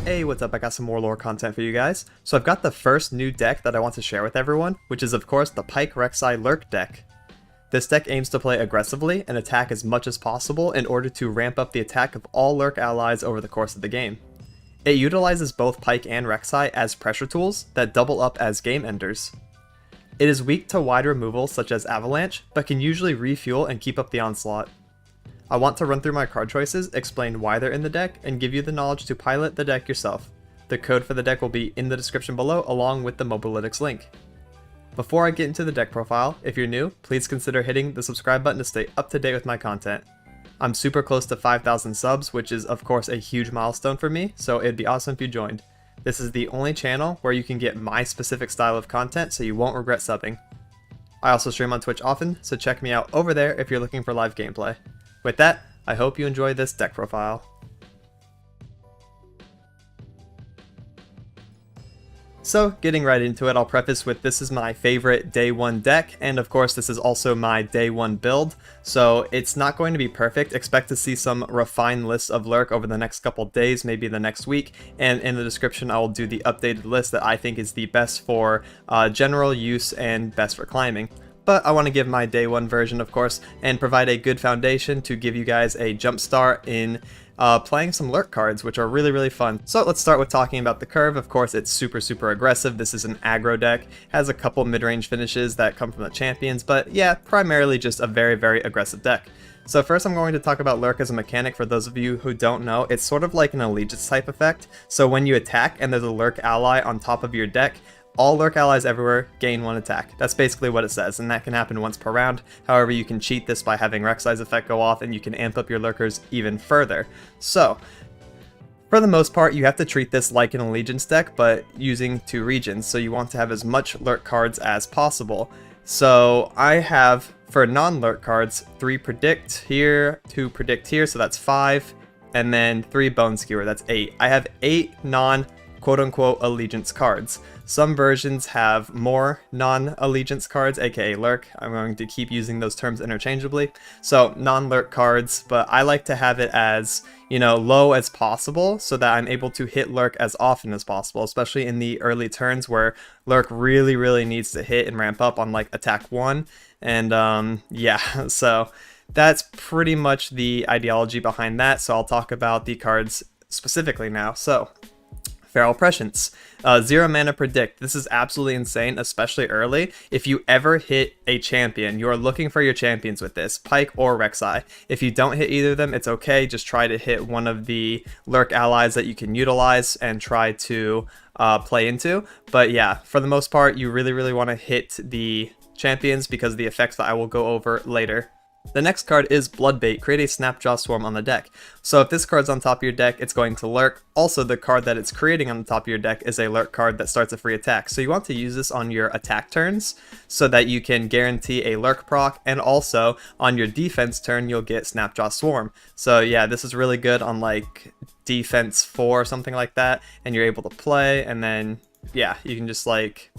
Hey, what's up? I got some more lore content for you guys. So I've got the first new deck that I want to share with everyone, which is of course the Pyke Reksai Lurk deck. This deck aims to play aggressively and attack as much as possible in order to ramp up the attack of all Lurk allies over the course of the game. It utilizes both Pyke and Reksai as pressure tools that double up as game enders. It is weak to wide removal such as Avalanche, but can usually refuel and keep up the onslaught. I want to run through my card choices, explain why they're in the deck, and give you the knowledge to pilot the deck yourself. The code for the deck will be in the description below along with the Mobalytics link. Before I get into the deck profile, if you're new, please consider hitting the subscribe button to stay up to date with my content. I'm super close to 5,000 subs, which is of course a huge milestone for me, so it'd be awesome if you joined. This is the only channel where you can get my specific style of content, so you won't regret subbing. I also stream on Twitch often, so check me out over there if you're looking for live gameplay. With that, I hope you enjoy this deck profile. So, getting right into it, I'll preface with this is my favorite day 1 deck, and of course this is also my day 1 build, so it's not going to be perfect. Expect to see some refined lists of Lurk over the next couple days, maybe the next week, and in the description I will do the updated list that I think is the best for general use and best for climbing. But I want to give my day 1 version, of course, and provide a good foundation to give you guys a jump start in playing some Lurk cards, which are really fun. So let's start with talking about the curve. Of course, it's super aggressive. This is an aggro deck, has a couple mid-range finishes that come from the champions, but yeah, primarily just a very aggressive deck. So first I'm going to talk about Lurk as a mechanic. For those of you who don't know, it's sort of like an allegiance type effect. So when you attack and there's a Lurk ally on top of your deck, all Lurk allies everywhere gain 1 attack. That's basically what it says, and that can happen once per round. However, you can cheat this by having Reksai's effect go off, and you can amp up your Lurkers even further. So, for the most part, you have to treat this like an Allegiance deck, but using 2 regions, so you want to have as much Lurk cards as possible. So, I have, for non-Lurk cards, 3 predict here, 2 predict here, so that's 5, and then 3 bone skewer, that's 8. I have 8 non-quote-unquote Allegiance cards. Some versions have more non-allegiance cards, aka Lurk. I'm going to keep using those terms interchangeably. So non-Lurk cards, but I like to have it as, low as possible so that I'm able to hit Lurk as often as possible, especially in the early turns where Lurk really needs to hit and ramp up on like attack 1. And yeah, so that's pretty much the ideology behind that. So I'll talk about the cards specifically now. So Feral Prescience. 0 mana predict. This is absolutely insane, especially early. If you ever hit a champion, you are looking for your champions with this, Pyke or Reksai. If you don't hit either of them, it's okay. Just try to hit one of the Lurk allies that you can utilize and try to play into. But yeah, for the most part, you really want to hit the champions because of the effects that I will go over later. The next card is Bloodbait. Create a Snapjaw Swarm on the deck. So if this card's on top of your deck, it's going to Lurk. Also, the card that it's creating on the top of your deck is a Lurk card that starts a free attack. So you want to use this on your attack turns so that you can guarantee a Lurk proc, and also on your defense turn, you'll get Snapjaw Swarm. So yeah, this is really good on like defense 4 or something like that, and you're able to play, and then yeah, you can just like,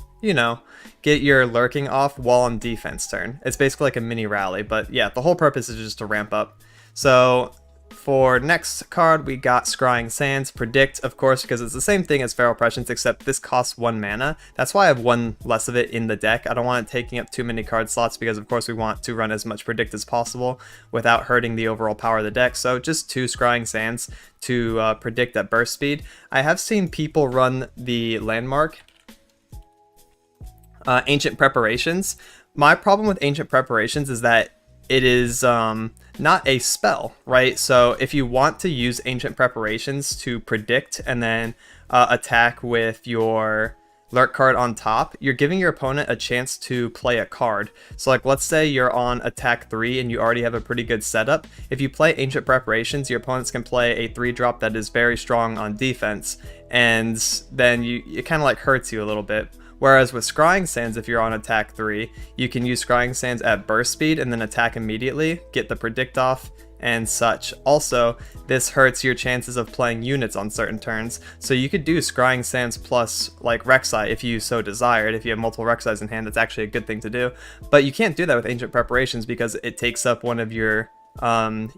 get your lurking off while on defense turn. It's basically like a mini rally, but yeah, the whole purpose is just to ramp up. So for next card, we got Scrying Sands. Predict, of course, because it's the same thing as Feral Prescience, except this costs 1 mana. That's why I have 1 less of it in the deck. I don't want it taking up too many card slots because, of course, we want to run as much Predict as possible without hurting the overall power of the deck. So just 2 Scrying Sands to predict at burst speed. I have seen people run the Landmark Ancient Preparations. My problem with Ancient Preparations is that it is not a spell, right? So if you want to use Ancient Preparations to predict and then attack with your Lurk card on top, you're giving your opponent a chance to play a card. So like, let's say you're on attack 3 and you already have a pretty good setup. If you play Ancient Preparations, your opponents can play a 3-drop that is very strong on defense, and then it kind of like hurts you a little bit. Whereas with Scrying Sands, if you're on attack 3, you can use Scrying Sands at burst speed and then attack immediately, get the predict off, and such. Also, this hurts your chances of playing units on certain turns, so you could do Scrying Sands plus like Reksai if you so desired. If you have multiple Reksais in hand, that's actually a good thing to do. But you can't do that with Ancient Preparations because it takes up one of your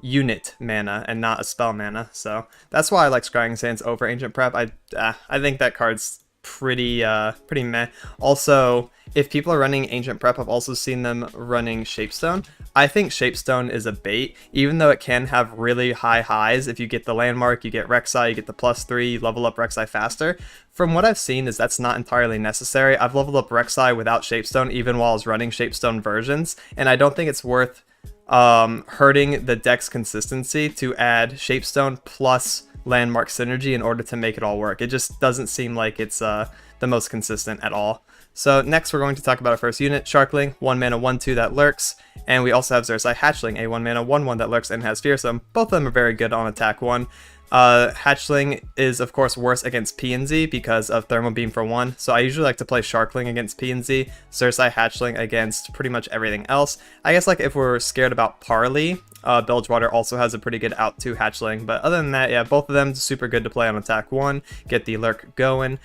unit mana and not a spell mana. So that's why I like Scrying Sands over Ancient Prep. I think that card's pretty meh. Also, if people are running Ancient Prep, I've also seen them running Shapestone. I think Shapestone is a bait, even though it can have really high highs. If you get the landmark, you get Reksai, you get the +3, you level up Reksai faster. From what I've seen is that's not entirely necessary. I've leveled up Reksai without Shapestone even while I was running Shapestone versions, and I don't think it's worth hurting the deck's consistency to add Shapestone plus landmark synergy in order to make it all work. It just doesn't seem like it's the most consistent at all. So next we're going to talk about our first unit, Sharkling, 1 mana 1/2 that lurks, and we also have Reksai Hatchling, a 1 mana 1/1 that lurks and has Fearsome. Both of them are very good on attack 1. Hatchling is of course worse against P and Z because of Thermal Beam for 1, so I usually like to play Sharkling against P and Z, Reksai Hatchling against pretty much everything else. I guess like if we're scared about Parley, Bilgewater also has a pretty good out to Hatchling, but other than that, yeah, both of them super good to play on attack 1, get the Lurk going.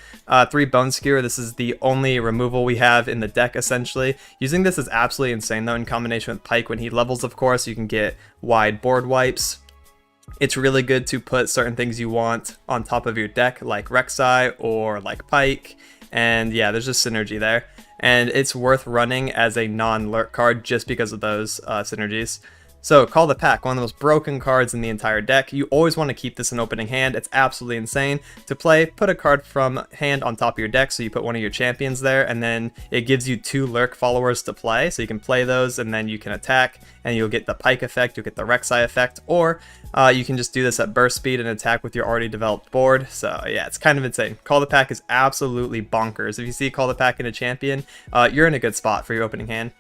3 Bone Skewer, this is the only removal we have in the deck essentially. Using this is absolutely insane though in combination with Pyke. When he levels, of course, you can get wide board wipes. It's really good to put certain things you want on top of your deck, like Reksai or like Pyke, and yeah, there's just synergy there. And it's worth running as a non-lurk card just because of those synergies. So, Call the Pack, one of the most broken cards in the entire deck. You always want to keep this in opening hand. It's absolutely insane. To play, put a card from hand on top of your deck, so you put one of your champions there, and then it gives you 2 Lurk followers to play, so you can play those, and then you can attack, and you'll get the Pyke effect, you'll get the Reksai effect, or you can just do this at burst speed and attack with your already developed board. So yeah, it's kind of insane. Call the Pack is absolutely bonkers. If you see Call the Pack in a champion, you're in a good spot for your opening hand.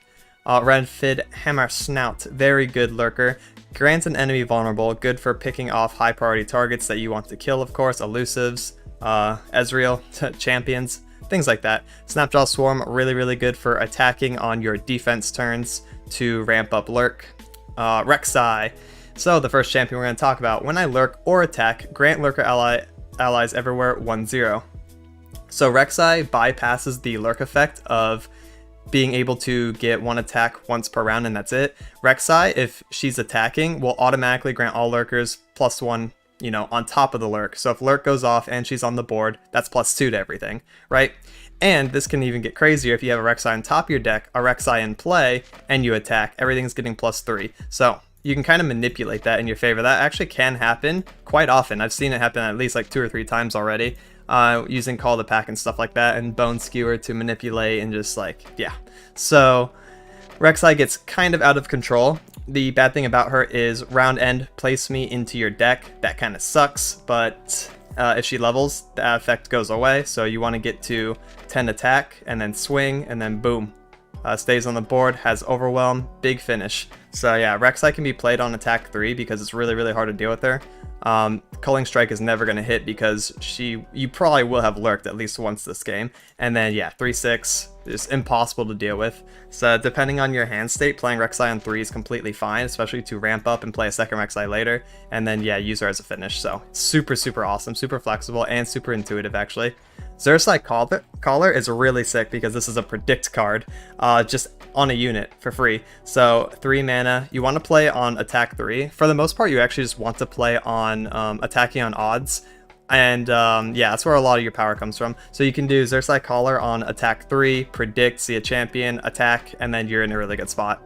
Redfid Hammer Snout, very good lurker. Grants an enemy vulnerable, good for picking off high priority targets that you want to kill, of course, elusives, Ezreal, champions, things like that. Snapjaw Swarm, really good for attacking on your defense turns to ramp up lurk. Reksai. So the first champion we're going to talk about, when I lurk or attack, grant lurker allies everywhere 1/0. So Reksai bypasses the lurk effect of being able to get 1 attack once per round and that's it. Reksai, if she's attacking, will automatically grant all lurkers +1, you know, on top of the lurk. So if lurk goes off and she's on the board, that's +2 to everything, right? And this can even get crazier if you have a Reksai on top of your deck, a Reksai in play, and you attack, everything's getting +3. So you can kind of manipulate that in your favor. That actually can happen quite often. I've seen it happen at least like 2 or 3 times already. Using Call the Pack and stuff like that, and Bone Skewer to manipulate and just like, yeah. So Reksai gets kind of out of control. The bad thing about her is round end, place me into your deck. That kind of sucks, but if she levels, the effect goes away. So you want to get to 10 attack and then swing and then boom. Stays on the board, has Overwhelm, big finish. So yeah, Reksai can be played on attack 3 because it's really hard to deal with her. Culling Strike is never going to hit because you probably will have lurked at least once this game. And then yeah, 3/6 is impossible to deal with. So depending on your hand state, playing Reksai on 3 is completely fine, especially to ramp up and play a second Reksai later. And then yeah, use her as a finish. So super awesome, super flexible, and super intuitive actually. Reksai Caller is really sick because this is a predict card, just on a unit for free. So 3 mana, you want to play on attack 3. For the most part, you actually just want to play on attacking on odds. And yeah, that's where a lot of your power comes from. So you can do Reksai Caller on attack 3, predict, see a champion, attack, and then you're in a really good spot.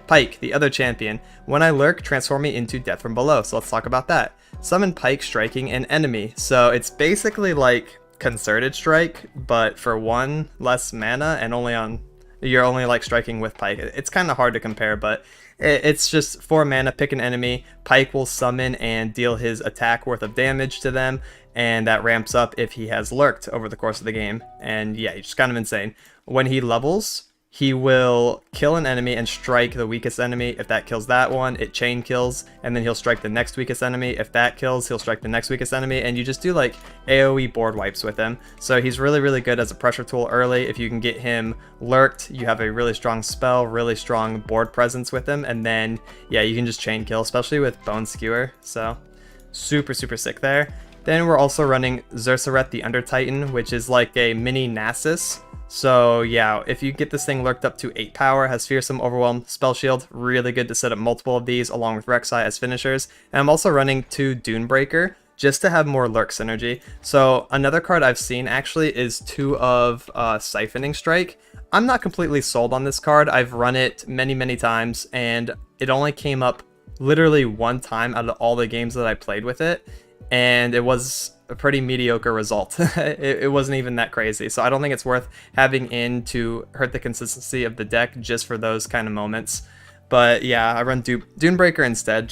Pyke, the other champion. When I lurk, transform me into Death from Below. So let's talk about that. Summon Pyke striking an enemy. So it's basically like Concerted Strike, but for 1 less mana and you're only like striking with Pyke. It's kind of hard to compare, but it's just 4 mana, pick an enemy, Pyke will summon and deal his attack worth of damage to them, and that ramps up if he has lurked over the course of the game. And yeah, he's just kind of insane. When he levels, he will kill an enemy and strike the weakest enemy. If that kills that one, it chain kills, and then he'll strike the next weakest enemy. If that kills, he'll strike the next weakest enemy, and you just do like AoE board wipes with him. So he's really good as a pressure tool early. If you can get him lurked, you have a really strong spell, really strong board presence with him, and then yeah, you can just chain kill, especially with Bone Skewer. So super sick there. Then we're also running Xursaret the Under Titan, which is like a mini Nasus, So yeah, if you get this thing lurked up to 8 power, has Fearsome, Overwhelm, Spell Shield, really good to set up multiple of these along with Reksai as finishers. And I'm also running 2 Dunebreaker just to have more lurk synergy. So another card I've seen actually is 2 of Siphoning Strike. I'm not completely sold on this card. I've run it many times and it only came up literally 1 time out of all the games that I played with it. And it was a pretty mediocre result. It wasn't even that crazy. So I don't think it's worth having in to hurt the consistency of the deck just for those kind of moments. But yeah, I run Dunebreaker instead,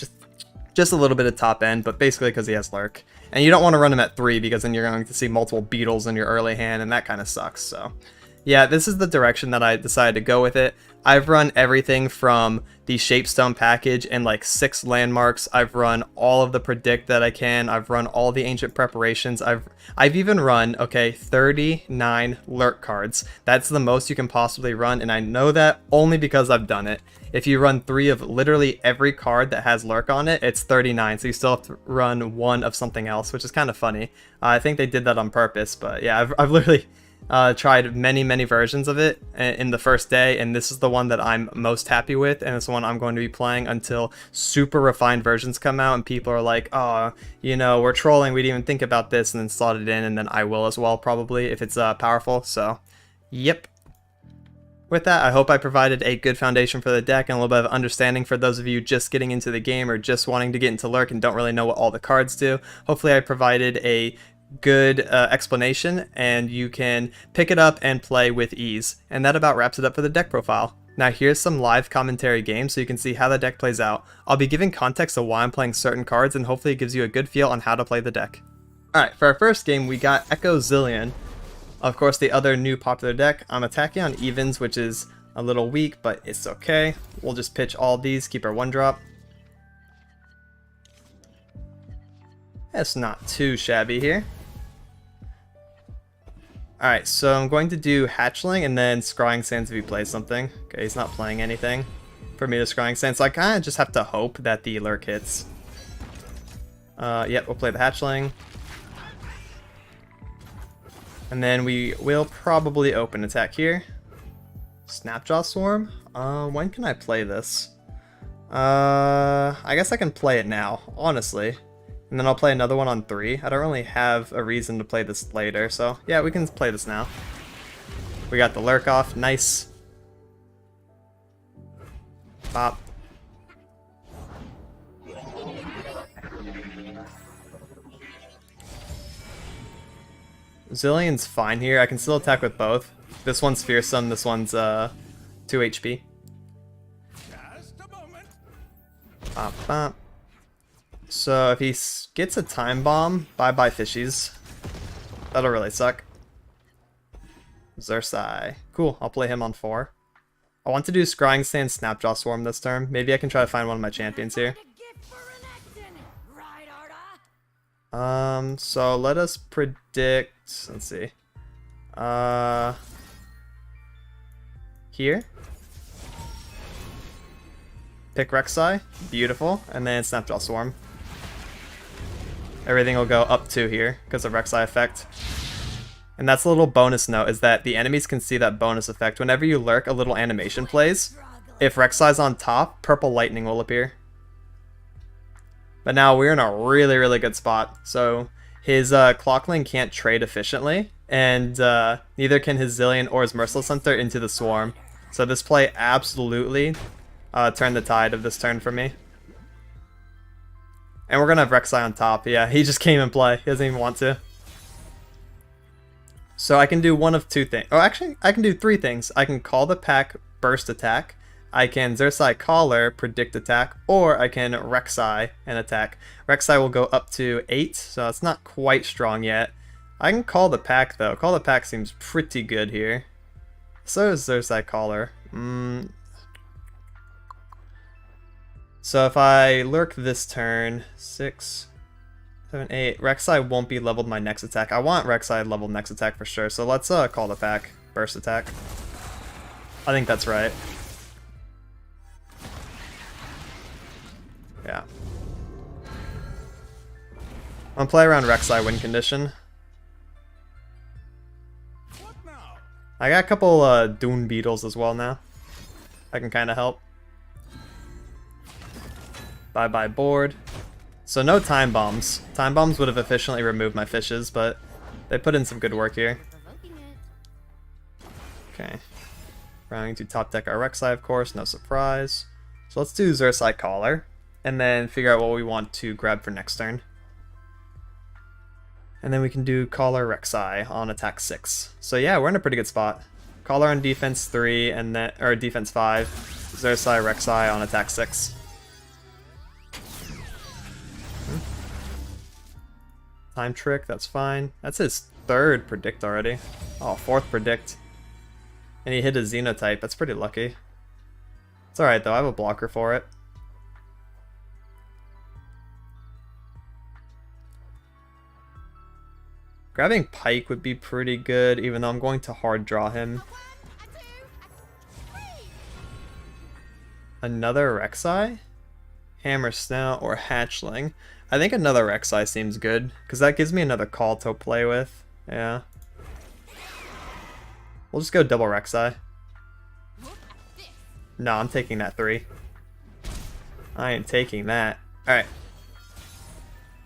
just a little bit of top end, but basically because he has Lurk. And you don't want to run him at 3 because then you're going to see multiple beetles in your early hand and that kind of sucks. So yeah, this is the direction that I decided to go with it. I've run everything from the Shapestone package and like 6 landmarks. I've run all of the predict that I can. I've run all the ancient preparations. I've even run, okay, 39 lurk cards. That's the most you can possibly run, and I know that only because I've done it. If you run 3 of literally every card that has lurk on it, it's 39, so you still have to run 1 of something else, which is kind of funny. I think they did that on purpose, but yeah, I've literally tried many versions of it in the first day, and this is the one that I'm most happy with, and it's the one I'm going to be playing until super refined versions come out and people are like, oh, you know, we're trolling, we didn't even think about this, and then slot it in, and then I will as well probably if it's powerful. So yep. With that, I hope I provided a good foundation for the deck and a little bit of understanding for those of you just getting into the game or just wanting to get into Lurk and don't really know what all the cards do. Hopefully I provided a good explanation and you can pick it up and play with ease. And that about wraps it up for the deck profile. Now here's some live commentary games so you can see how the deck plays out. I'll be giving context of why I'm playing certain cards and hopefully it gives you a good feel on how to play the deck. Alright, for our first game we got Echo Zillion. Of course, the other new popular deck. I'm attacking on evens, which is a little weak, but it's okay. We'll just pitch all these, keep our 1-drop. That's not too shabby here. Alright, so I'm going to do Hatchling and then Scrying Sands if he plays something. Okay, he's not playing anything for me to Scrying Sands, so I kind of just have to hope that the Lurk hits. Yep, we'll play the Hatchling. And then we will probably open attack here. Snapjaw Swarm? When can I play this? I guess I can play it now, honestly. And then I'll play another one on 3. I don't really have a reason to play this later, so yeah, we can play this now. We got the Lurk off, nice. Pop. Zillion's fine here. I can still attack with both. This one's fearsome, this one's 2 HP. Bop, bop. So if he gets a time bomb, bye-bye fishies. That'll really suck. Reksai. Cool, I'll play him on 4. I want to do Scrying Sand Snapjaw Swarm this turn. Maybe I can try to find one of my champions here. So let us predict, let's see, here, pick Reksai, beautiful, and then Snapjaw Swarm. Everything will go up 2 here because of Reksai effect. And that's a little bonus note, is that the enemies can see that bonus effect. Whenever you lurk, a little animation plays. If Reksai's on top, purple lightning will appear. But now we're in a really good spot. So his Clockling can't trade efficiently, and neither can his Zillion or his Merciless Hunter into the Swarm. So this play absolutely turned the tide of this turn for me. And we're going to have Reksai on top. Yeah, he just came in play. He doesn't even want to. So I can do one of 2 things. Oh, actually, I can do 3 things. I can call the pack, burst attack. I can Reksai Caller, predict attack, or I can Reksai and attack. Reksai will go up to 8, so it's not quite strong yet. I can call the pack though. Call the pack seems pretty good here. So is Reksai Caller. So if I lurk this turn, 6, 7, 8, Reksai won't be leveled my next attack. I want Reksai leveled next attack for sure, so let's call the pack, burst attack. I think that's right. Yeah. I'm gonna play around Reksai win condition. I got a couple Dune Beetles as well now. I can kind of help. Bye-bye board. So no time bombs. Time bombs would have efficiently removed my fishes, but they put in some good work here. Okay. Rounding to top deck our Reksai, of course, no surprise. So let's do Reksai Collar, and then figure out what we want to grab for next turn. And then we can do Collar Reksai on attack 6. So yeah, we're in a pretty good spot. Collar on defense 3, and then defense 5. Reksai Reksai on attack 6. Time Trick, that's fine. That's his 3rd predict already. Oh, 4th predict. And he hit a Xenotype, that's pretty lucky. It's alright though, I have a blocker for it. Grabbing Pyke would be pretty good, even though I'm going to hard draw him. Another Reksai? Hammer Snout or Hatchling? I think another Reksai seems good, because that gives me another call to play with. Yeah. We'll just go double Reksai. No, I'm taking that 3. I ain't taking that. Alright.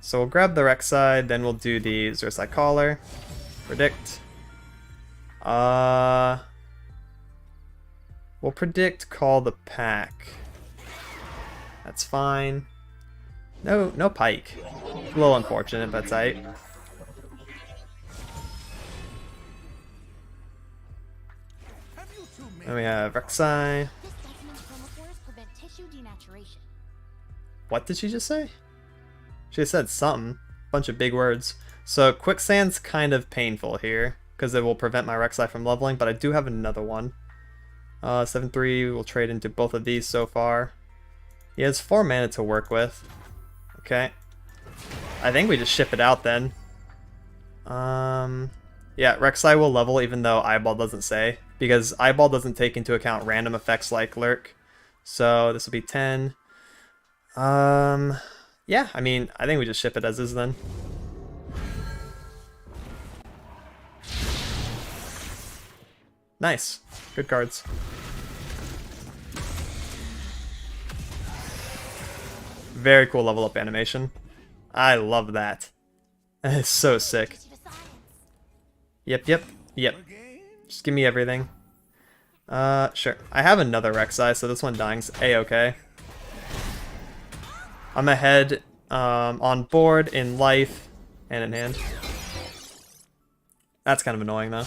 So we'll grab the Reksai, then we'll do the Reksai Collar. Predict. We'll predict Call the Pack. That's fine. No Pyke. A little unfortunate, but tight. Then we have Reksai. What did she just say? She said something. Bunch of big words. So Quicksand's kind of painful here, because it will prevent my Reksai from leveling, but I do have another one. 7-3, we'll trade into both of these so far. He has 4 mana to work with. Okay. I think we just ship it out then. Yeah, Reksai will level even though Eyeball doesn't say, because Eyeball doesn't take into account random effects like Lurk. So this will be 10. Yeah, I mean, I think we just ship it as is then. Nice. Good cards. Very cool level up animation. I love that. That is so sick. Yep. Just give me everything. Sure. I have another Reksai, so this one dying's A-okay. I'm ahead on board, in life, and in hand. That's kind of annoying though.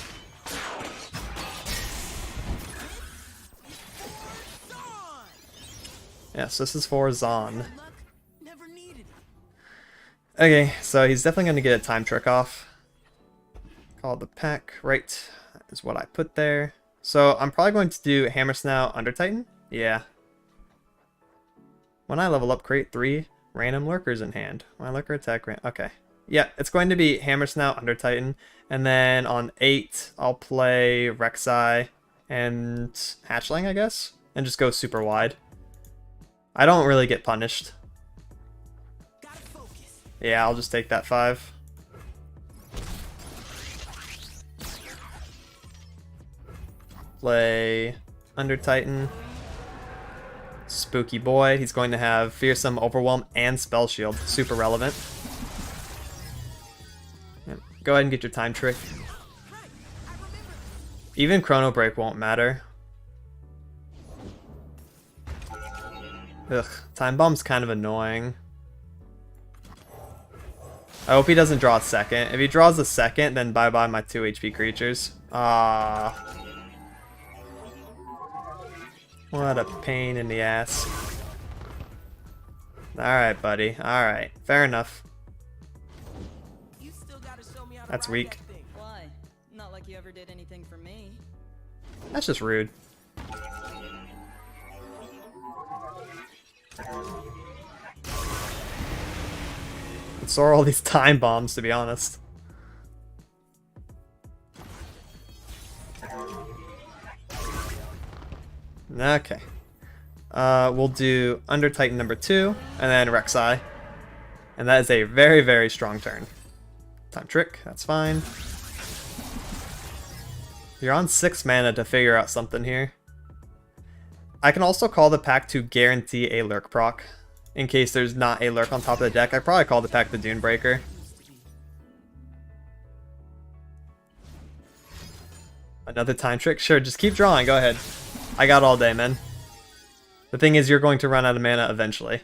Yes, this is for Zahn. Okay, so he's definitely going to get a time trick off. Call the pack, right, is what I put there. So I'm probably going to do Hammer Snout Under Titan. Yeah. When I level up, create 3 random lurkers in hand. When I lurker attack, okay. Yeah, it's going to be Hammer Snout Under Titan. And then on 8, I'll play Reksai and Hatchling, I guess. And just go super wide. I don't really get punished. Yeah, I'll just take that 5. Play Under Titan. Spooky boy. He's going to have Fearsome Overwhelm and Spell Shield. Super relevant. Yep. Go ahead and get your time trick. Even Chrono Break won't matter. Ugh, Time Bomb's kind of annoying. I hope he doesn't draw a second. If he draws a second, then bye-bye my 2 HP creatures. Ah. What a pain in the ass. Alright, buddy. Alright. Fair enough. That's weak. Why? Not like you ever did anything for me. That's just rude. So are all these time bombs, to be honest. Okay. We'll do Under Titan number 2, and then Reksai. And that is a very, very strong turn. Time trick, that's fine. You're on 6 mana to figure out something here. I can also call the pack to guarantee a Lurk proc. In case there's not a Lurk on top of the deck, I probably call the pack the Dunebreaker. Another time trick? Sure, just keep drawing, go ahead. I got all day, man. The thing is, you're going to run out of mana eventually.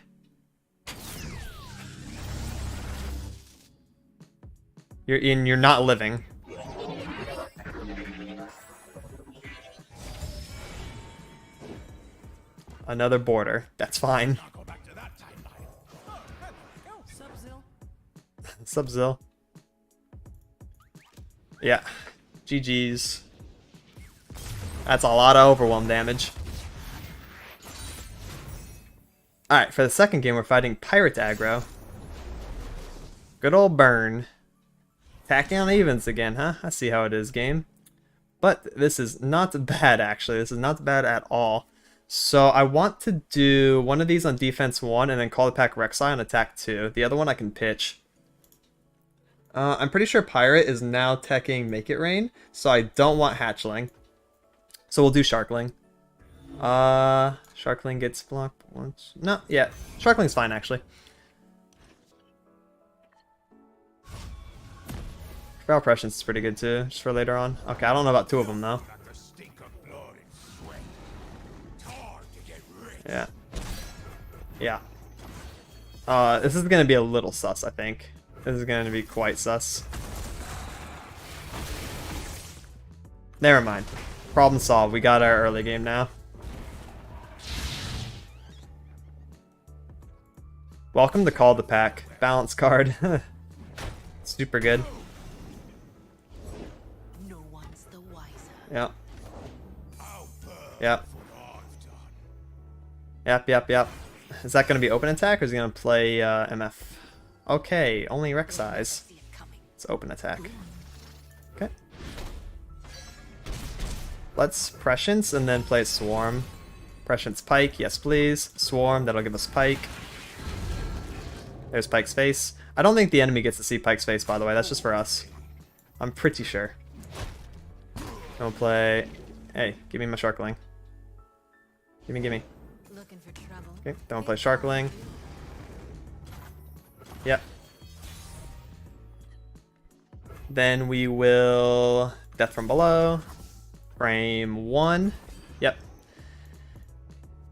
You're not living. Another border. That's fine. Sub-Zil. Yeah. GG's. That's a lot of overwhelm damage. Alright, for the second game, we're fighting Pirate Aggro. Good old burn. Tacking on evens again, huh? I see how it is, game. But this is not bad, actually. This is not bad at all. So I want to do one of these on defense 1 and then call the pack Reksai on attack 2. The other one I can pitch. I'm pretty sure Pirate is now teching Make It Rain, so I don't want Hatchling. So we'll do Sharkling. Sharkling gets blocked once. No, yeah. Sharkling's fine, actually. Feral Prescience is pretty good, too, just for later on. Okay, I don't know about 2 of them, though. Yeah. Yeah. This is going to be a little sus, I think. This is going to be quite sus. Never mind. Problem solved. We got our early game now. Welcome to Call the Pack. Balance card. Super good. No one's the wiser. Yep. Yep. Yep. Is that going to be open attack or is he going to play MF? Okay, only Reksai's. It's open attack. Okay. Let's Prescience and then play Swarm. Prescience Pyke, yes please. Swarm, that'll give us Pyke. There's Pyke's face. I don't think the enemy gets to see Pyke's face, by the way. That's just for us. I'm pretty sure. Don't play... Hey, give me my Sharkling. Gimme. Looking for trouble. Okay, don't play Sharkling. Yep. Then we will Death from Below. Frame 1. Yep.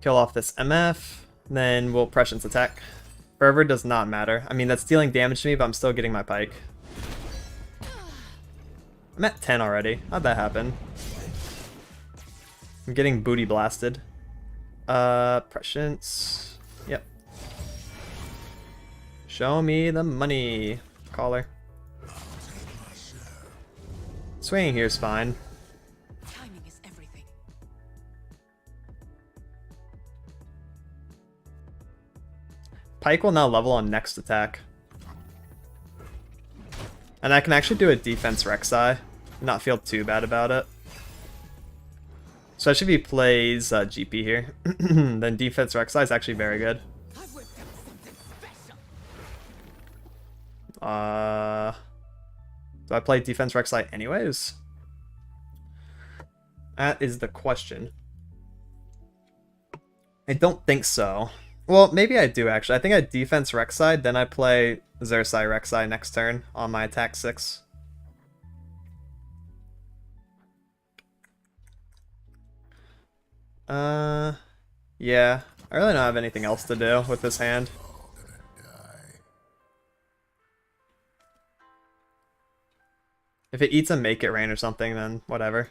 Kill off this MF. Then we'll Prescience attack. Forever does not matter. I mean, that's dealing damage to me, but I'm still getting my Pyke. I'm at 10 already. How'd that happen? I'm getting booty blasted. Prescience. Yep. Show me the money. Caller. Swinging here is fine. Timing is everything. Pyke will now level on next attack. And I can actually do a defense Reksai. Not feel too bad about it. So I should be plays GP here. Then defense Reksai is actually very good. Do I play defense Reksai anyways? That is the question. I don't think so. Well, maybe I do actually. I think I defense Reksai, then I play Zersai Reksai next turn on my attack 6. Yeah. I really don't have anything else to do with this hand. If it eats a Make It Rain or something, then whatever.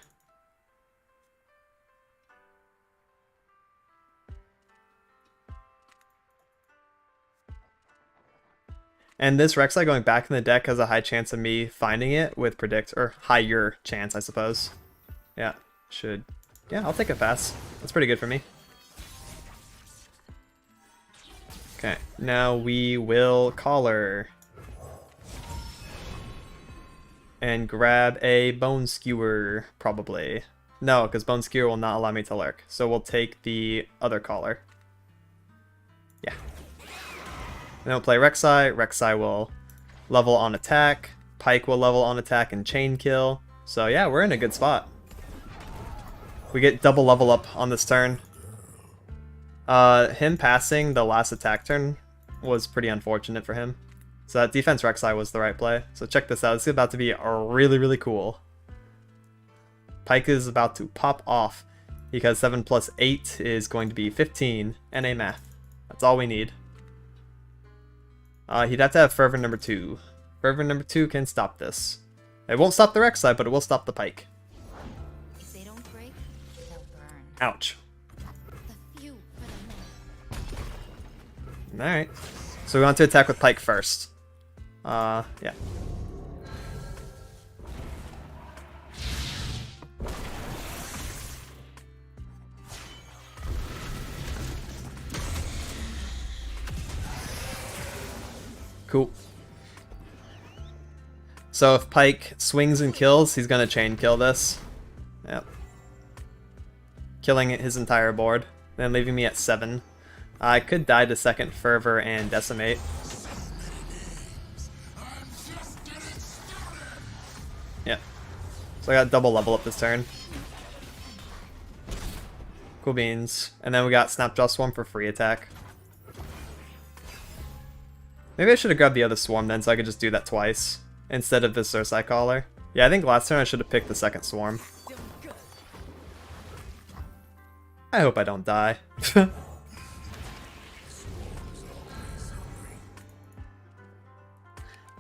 And this Reksai going back in the deck has a high chance of me finding it with Predict, or higher chance, I suppose. Yeah, should. Yeah, I'll take a pass. That's pretty good for me. Okay, now we will Collar. And grab a Bone Skewer, probably. No, because Bone Skewer will not allow me to lurk. So we'll take the other Collar. Yeah. And then we'll play Reksai. Reksai will level on attack. Pyke will level on attack and chain kill. So yeah, we're in a good spot. We get double level up on this turn. Him passing the last attack turn was pretty unfortunate for him. So that defense Reksai was the right play. So check this out. This is about to be really, really cool. Pyke is about to pop off because 7 plus 8 is going to be 15 and a math. That's all we need. He'd have to have Fervor number 2. Fervor number 2 can stop this. It won't stop the Reksai, but it will stop the Pyke. If they don't break, they'll burn. Ouch. The few for the many. Alright. So we want to attack with Pyke first. Yeah. Cool. So if Pyke swings and kills, he's gonna chain kill this. Yep. Killing his entire board, then leaving me at 7. I could die to second Fervor and Decimate. Yeah. So I got double level up this turn. Cool beans. And then we got Snapjaw Swarm for free attack. Maybe I should have grabbed the other Swarm then so I could just do that twice instead of the Reksai Collar. Yeah, I think last turn I should have picked the second Swarm. I hope I don't die.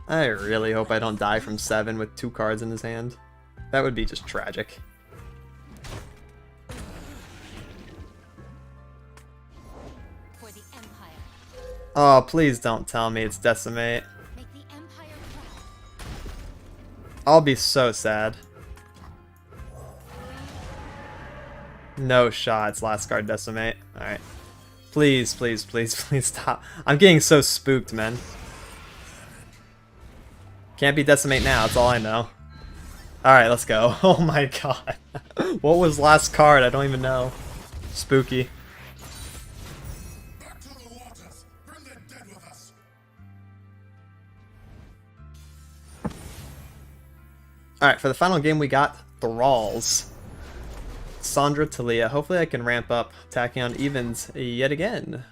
I really hope I don't die from 7 with 2 cards in his hand. That would be just tragic. For the Empire. Oh, please don't tell me it's Decimate. Make the Empire proud. I'll be so sad. No shots, last card Decimate. Alright. Please, please, please, please stop. I'm getting so spooked, man. Can't be Decimate now, that's all I know. Alright, let's go. Oh my god. What was last card? I don't even know. Spooky. Back to the waters. Bring the dead with us. Alright, for the final game we got Thralls. Sandra Talia. Hopefully I can ramp up attacking on evens yet again.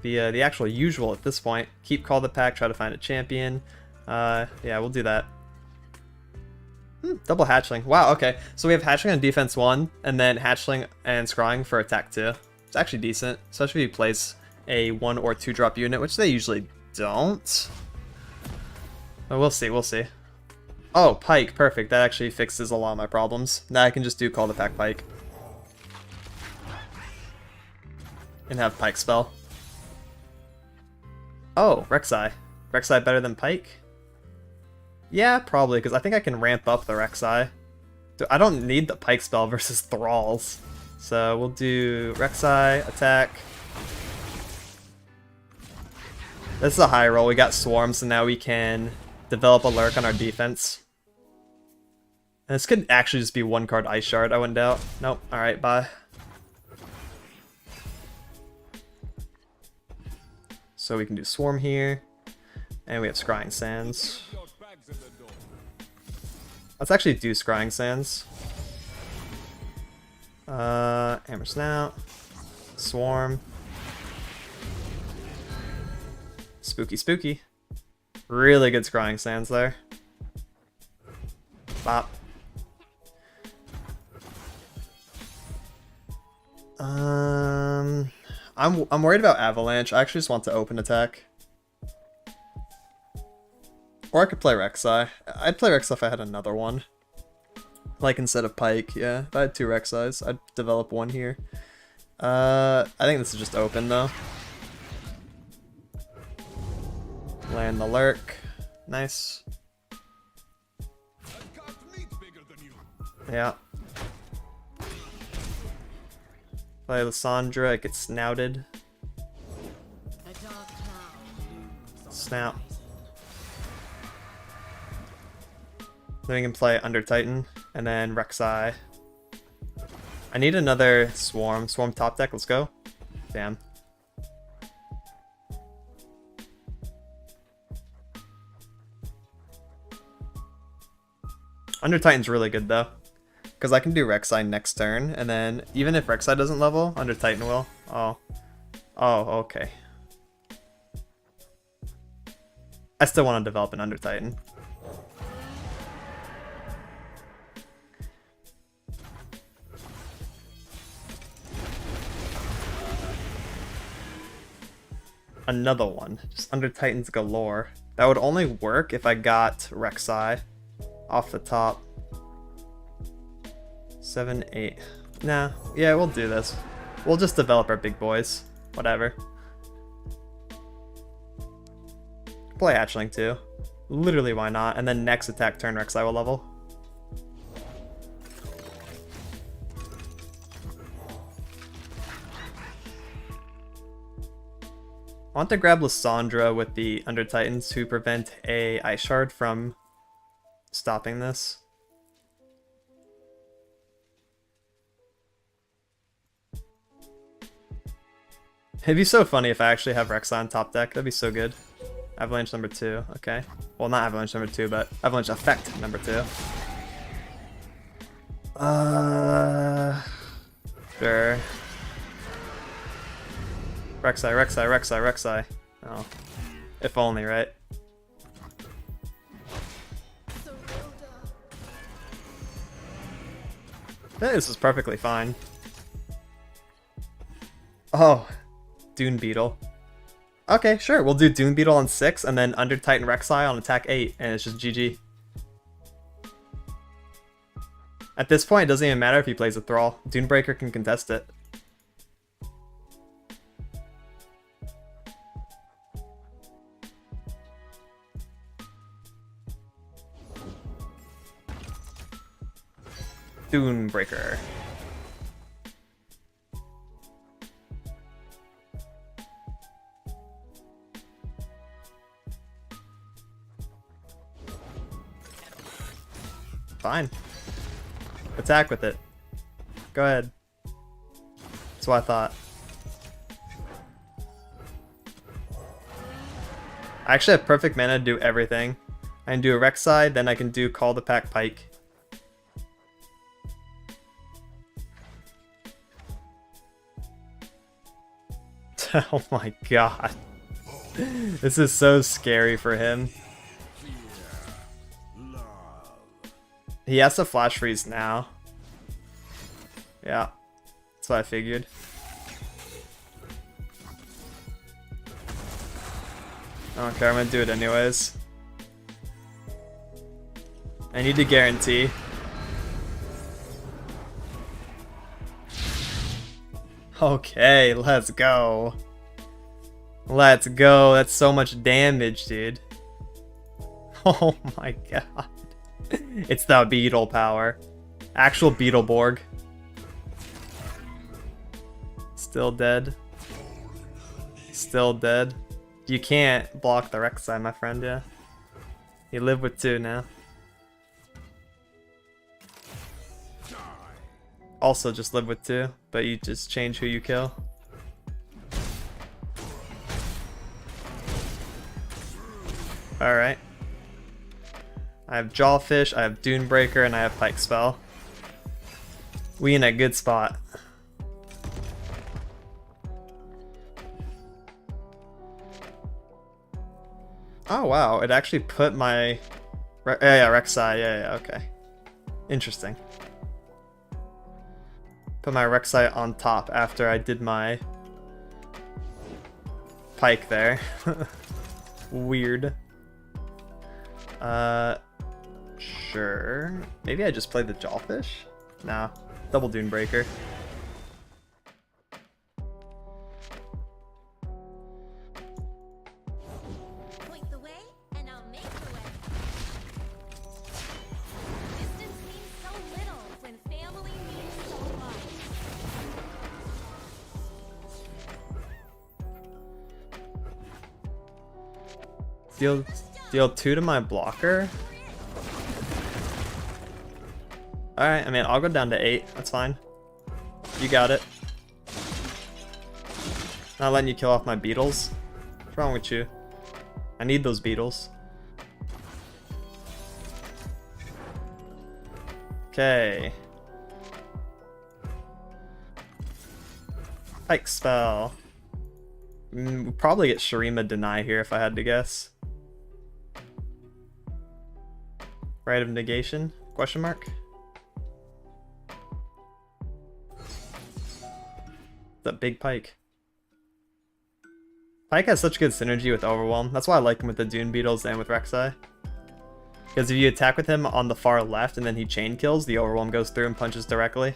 The actual usual at this point. Keep Call the Pack, try to find a champion. Yeah, we'll do that. Double Hatchling. Wow, okay. So we have Hatchling on defense 1, and then Hatchling and Scrying for attack 2. It's actually decent, especially if you place a 1 or 2 drop unit, which they usually don't. But we'll see, we'll see. Oh, Pyke, perfect. That actually fixes a lot of my problems. Now I can just do Call the Pack Pyke. And have Pyke spell. Oh, Reksai. Reksai better than Pyke? Yeah, probably, because I think I can ramp up the Reksai. I don't need the Pyke spell versus Thralls. So we'll do Reksai, attack. This is a high roll. We got Swarm, so now we can develop a Lurk on our defense. And this could actually just be 1 card Ice Shard, I wouldn't doubt. Nope. Alright, bye. So we can do Swarm here. And we have Scrying Sands. Let's actually do Scrying Sands. Hammer Snout. Swarm. Spooky, spooky. Really good Scrying Sands there. Bop. I'm worried about Avalanche. I actually just want to open attack. Or I could play Reksai. I'd play Reksai if I had another one. Like instead of Pyke, yeah. If I had 2 Reksais, I'd develop 1 here. I think this is just open though. Land the Lurk. Nice. Yeah. Play Lysandra, it gets snouted. Snout. Then we can play Under Titan, and then Reksai. I need another Swarm. Swarm top deck, let's go. Damn. Under Titan's really good though. Because I can do Reksai next turn, and then even if Reksai doesn't level, Under Titan will. Oh. Oh, okay. I still want to develop an Under Titan. Another one. Just Under Titans galore. That would only work if I got Reksai off the top. 7, 8. Nah, yeah, we'll do this. We'll just develop our big boys. Whatever. Play Hatchling too. Literally, why not? And then next attack turn Reksai will level. I want to grab Lysandra with the Under Titans to prevent a Ice Shard from stopping this. It'd be so funny if I actually have Reksai on top deck. That'd be so good. Avalanche number 2. Okay. Well, not Avalanche number 2, but Avalanche effect number 2. Sure. Reksai, Reksai, Reksai, Reksai. Oh. If only, right? This is perfectly fine. Oh. Dune Beetle. Okay, sure. We'll do Dune Beetle on 6 and then Under Titan Reksai on attack 8, and it's just GG. At this point, it doesn't even matter if he plays a Thrall. Dunebreaker can contest it. Dunebreaker. Fine. Attack with it. Go ahead. That's what I thought. I actually have perfect mana to do everything. I can do a Reksai, then I can do Call the Pack Pyke. Oh my god. This is so scary for him. He has to flash freeze now. Yeah, that's what I figured. I don't care, I'm gonna do it anyways. I need to guarantee. Okay, let's go. Let's go. That's so much damage, dude. Oh my god. It's the beetle power. Actual Beetleborg. Still dead. Still dead. You can't block the Reksai, my friend, yeah. You live with 2 now. Also just live with 2, but you just change who you kill. Alright. I have Jawfish, I have Dunebreaker, and I have Pyke Spell. We in a good spot. Oh wow, it actually put my... yeah, Reksai, yeah, okay. Interesting. Put my Reksai on top after I did my Pyke there. Weird. Sure. Maybe I just play the Jawfish? Nah. Double Dunebreaker. Point the way, and I'll make the way. Distance means so little when family means so much. Deal 2 to my blocker? Alright, I mean, I'll go down to 8. That's fine. You got it. Not letting you kill off my beetles. What's wrong with you? I need those beetles. Okay. Pyke spell. We'll probably get Shurima Deny here if I had to guess. Rite of Negation? Question mark? That big Pyke. Pyke has such good synergy with Overwhelm. That's why I like him with the Dune Beetles and with Reksai. Because if you attack with him on the far left and then he chain kills, the Overwhelm goes through and punches directly.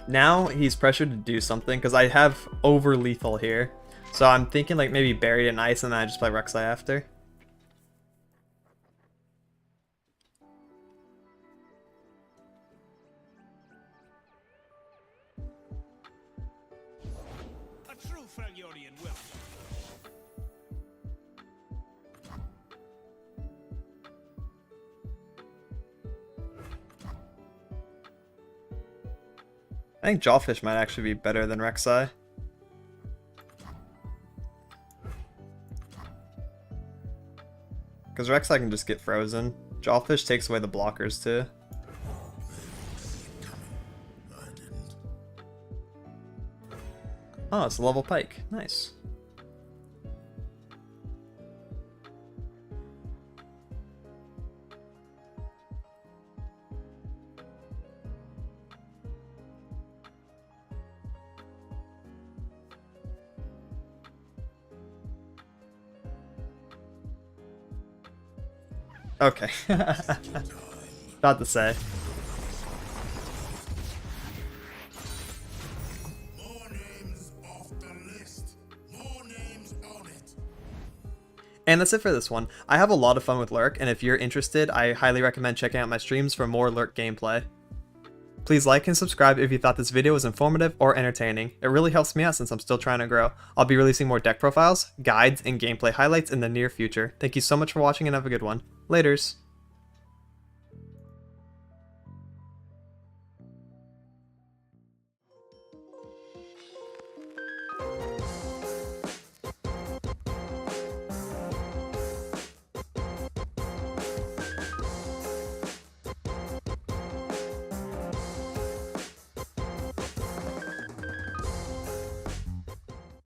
Now he's pressured to do something because I have over lethal here. So I'm thinking like maybe Buried in Ice and then I just play Reksai after. A true Freljordian will. I think Jawfish might actually be better than Reksai. Because Reksai can just get frozen. Jawfish takes away the blockers too. I didn't. Oh, it's a level Pyke. Nice. Okay. About to say. More names off the list. More names on it. And that's it for this one. I have a lot of fun with Lurk, and if you're interested, I highly recommend checking out my streams for more Lurk gameplay. Please like and subscribe if you thought this video was informative or entertaining. It really helps me out since I'm still trying to grow. I'll be releasing more deck profiles, guides, and gameplay highlights in the near future. Thank you so much for watching and have a good one. Laters!